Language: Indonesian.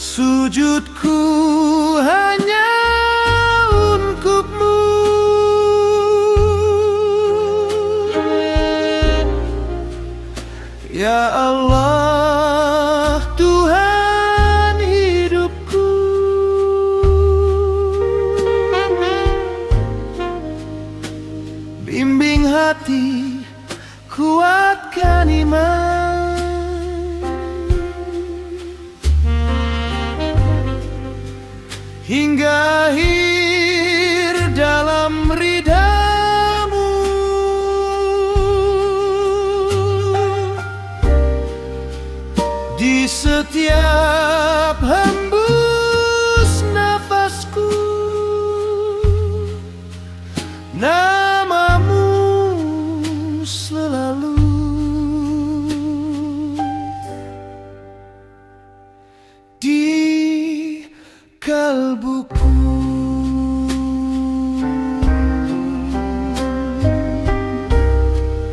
Sujudku hanya untukmu, ya Allah, Tuhan hidupku. Bimbing hati, kuatkan iman, hingga akhir dalam ridhamu. Di setiap hembus nafasku, namamu selalu. Di kalbuku.